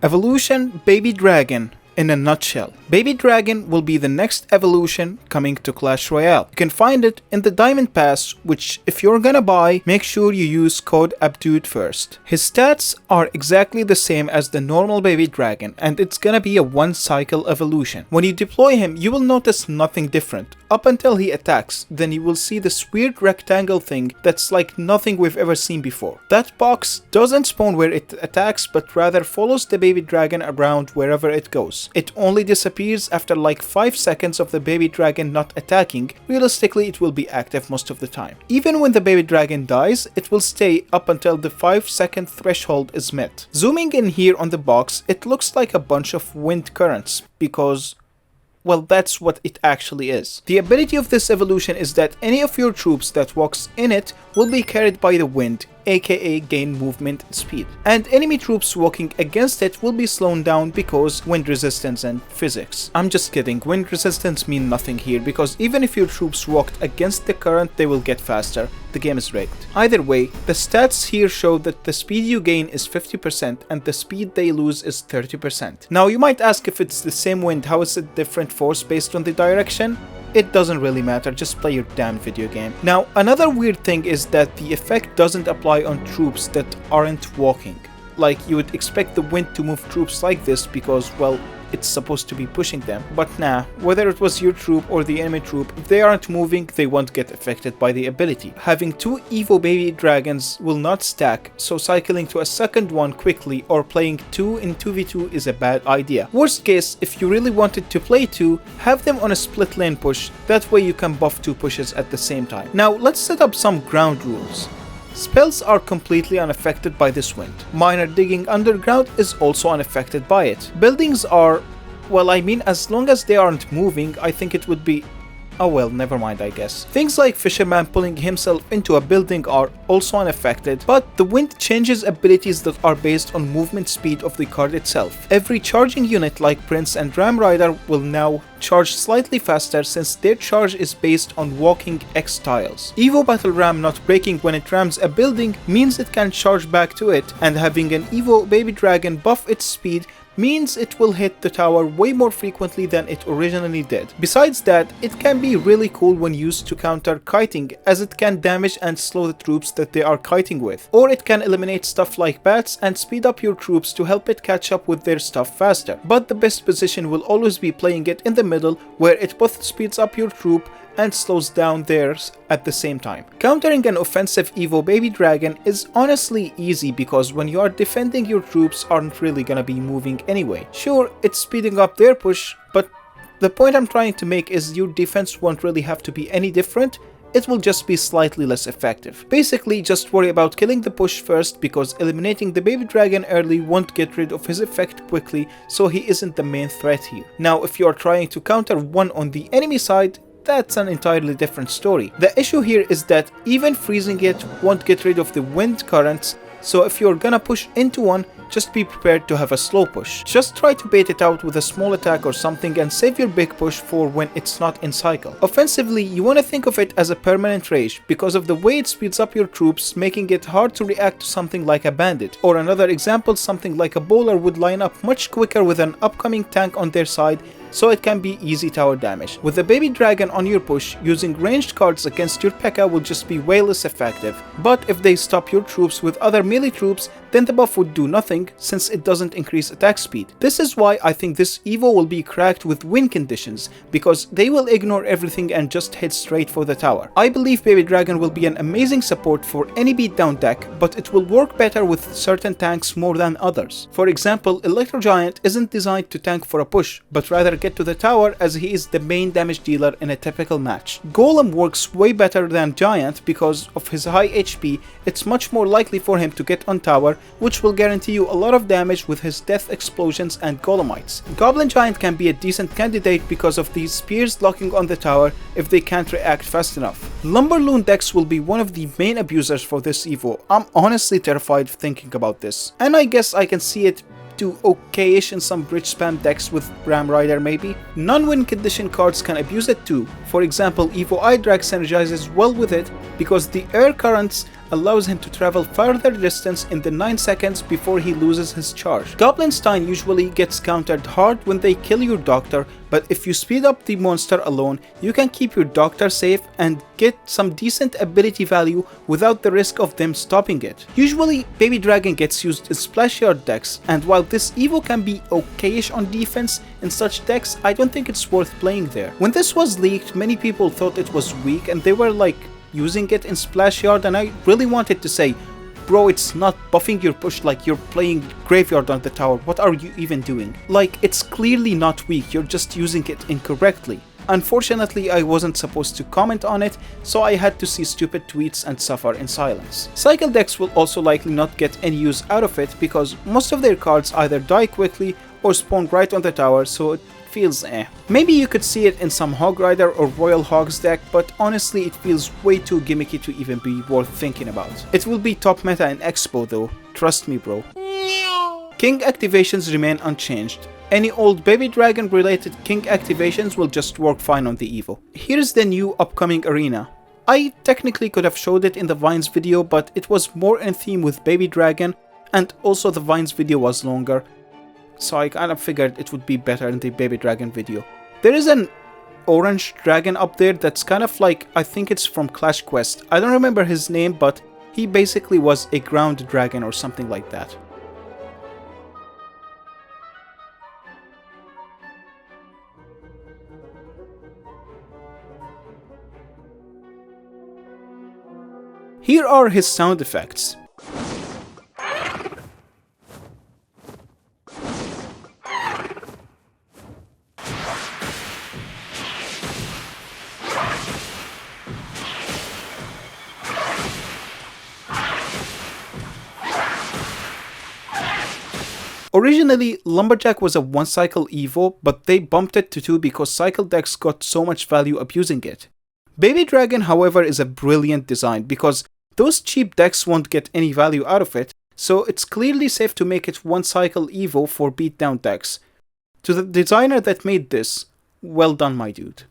Evolution Baby Dragon. In a nutshell, Baby Dragon will be the next evolution coming to Clash Royale. You can find it in the Diamond Pass, which if you're gonna buy, make sure you use code Abdod first. His stats are exactly the same as the normal Baby Dragon, and it's gonna be a one cycle evolution. When you deploy him, you will notice nothing different up until he attacks. Then you will see this weird rectangle thing that's like nothing we've ever seen before. That box doesn't spawn where it attacks, but rather follows the Baby Dragon around wherever it goes. It only disappears after like 5 seconds of the Baby Dragon not attacking. Realistically, it will be active most of the time. Even when the Baby Dragon dies, it will stay up until the 5-second threshold is met. Zooming in here on the box, it looks like a bunch of wind currents because, well, that's what it actually is. The ability of this evolution is that any of your troops that walks in it will be carried by the wind, aka gain movement speed. And enemy troops walking against it will be slowed down because wind resistance and physics. I'm just kidding, wind resistance mean nothing here because even if your troops walked against the current, they will get faster. The game is rigged. Either way, the stats here show that the speed you gain is 50% and the speed they lose is 30%. Now you might ask, if it's the same wind, how is it different force based on the direction? It doesn't really matter, just play your damn video game. Now, another weird thing is that the effect doesn't apply on troops that aren't walking. Like, you would expect the wind to move troops like this because, well, it's supposed to be pushing them. But nah, whether it was your troop or the enemy troop, if they aren't moving, they won't get affected by the ability. Having 2 Evo Baby Dragons will not stack, so cycling to a second one quickly or playing 2 in 2v2 is a bad idea. Worst case, if you really wanted to play 2, have them on a split lane push, that way you can buff 2 pushes at the same time. Now let's set up some ground rules. Spells are completely unaffected by this wind. Minor digging underground is also unaffected by it. Buildings are, well, I mean, as long as they aren't moving, I think it would be... oh well, never mind, I guess. Things like Fisherman pulling himself into a building are also unaffected, but the wind changes abilities that are based on movement speed of the card itself. Every charging unit like Prince and Ram Rider will now charge slightly faster since their charge is based on walking X tiles. Evo Battle Ram not breaking when it rams a building means it can charge back to it, and having an Evo Baby Dragon buff its speed means it will hit the tower way more frequently than it originally did. Besides that, it can be really cool when used to counter kiting, as it can damage and slow the troops that they are kiting with. Or it can eliminate stuff like bats and speed up your troops to help it catch up with their stuff faster. But the best position will always be playing it in the middle, where it both speeds up your troop and slows down theirs at the same time. Countering an offensive Evo Baby Dragon is honestly easy because when you are defending, your troops aren't really gonna be moving anyway. Sure, it's speeding up their push, but the point I'm trying to make is your defense won't really have to be any different, it will just be slightly less effective. Basically, just worry about killing the push first because eliminating the Baby Dragon early won't get rid of his effect quickly, so he isn't the main threat here. Now, if you are trying to counter one on the enemy side, that's an entirely different story. The issue here is that even freezing it won't get rid of the wind currents, so if you're gonna push into one, just be prepared to have a slow push. Just try to bait it out with a small attack or something and save your big push for when it's not in cycle. Offensively, you want to think of it as a permanent rage because of the way it speeds up your troops, making it hard to react to something like a bandit. Or another example, something like a bowler would line up much quicker with an upcoming tank on their side, so it can be easy tower damage. With the Baby Dragon on your push, using ranged cards against your P.E.K.K.A. will just be way less effective. But if they stop your troops with other melee troops, then the buff would do nothing since it doesn't increase attack speed. This is why I think this Evo will be cracked with win conditions, because they will ignore everything and just head straight for the tower. I believe Baby Dragon will be an amazing support for any beatdown deck, but it will work better with certain tanks more than others. For example, Electro Giant isn't designed to tank for a push, but rather get to the tower as he is the main damage dealer in a typical match. Golem works way better than Giant because of his high HP. It's much more likely for him to get on tower, which will guarantee you a lot of damage with his death explosions and golemites. Goblin Giant can be a decent candidate because of these spears locking on the tower if they can't react fast enough. Lumberloon decks will be one of the main abusers for this Evo. I'm honestly terrified thinking about this, and I guess I can see it do okay-ish in some bridge spam decks with Ram Rider maybe. Non-win condition cards can abuse it too. For example, Evo Idrag synergizes well with it because the air currents allows him to travel further distance in the 9 seconds before he loses his charge. Goblin Stein usually gets countered hard when they kill your doctor, but if you speed up the monster alone, you can keep your doctor safe and get some decent ability value without the risk of them stopping it. Usually, Baby Dragon gets used in splash yard decks, and while this Evo can be okayish on defense in such decks, I don't think it's worth playing there. When this was leaked, many people thought it was weak and they were like using it in splash yard, and I really wanted to say, bro, it's not buffing your push like you're playing graveyard on the tower. What are you even doing? Like, it's clearly not weak, you're just using it incorrectly. Unfortunately, I wasn't supposed to comment on it, so I had to see stupid tweets and suffer in silence. Cycle decks will also likely not get any use out of it because most of their cards either die quickly or spawn right on the tower, so it feels eh. Maybe you could see it in some Hog Rider or Royal Hogs deck, but honestly it feels way too gimmicky to even be worth thinking about. It will be top meta in Expo though, trust me bro. King activations remain unchanged. Any old Baby Dragon related King activations will just work fine on the Evo. Here's the new upcoming arena. I technically could have showed it in the Vines video, but it was more in theme with Baby Dragon, and also the Vines video was longer, so I kind of figured it would be better in the Baby Dragon video. There is an orange dragon up there that's kind of like, I think it's from Clash Quest. I don't remember his name, but he basically was a ground dragon or something like that. Here are his sound effects. Originally, Lumberjack was a 1-cycle Evo, but they bumped it to 2 because cycle decks got so much value abusing it. Baby Dragon, however, is a brilliant design because those cheap decks won't get any value out of it, so it's clearly safe to make it 1-cycle Evo for beatdown decks. To the designer that made this, well done my dude.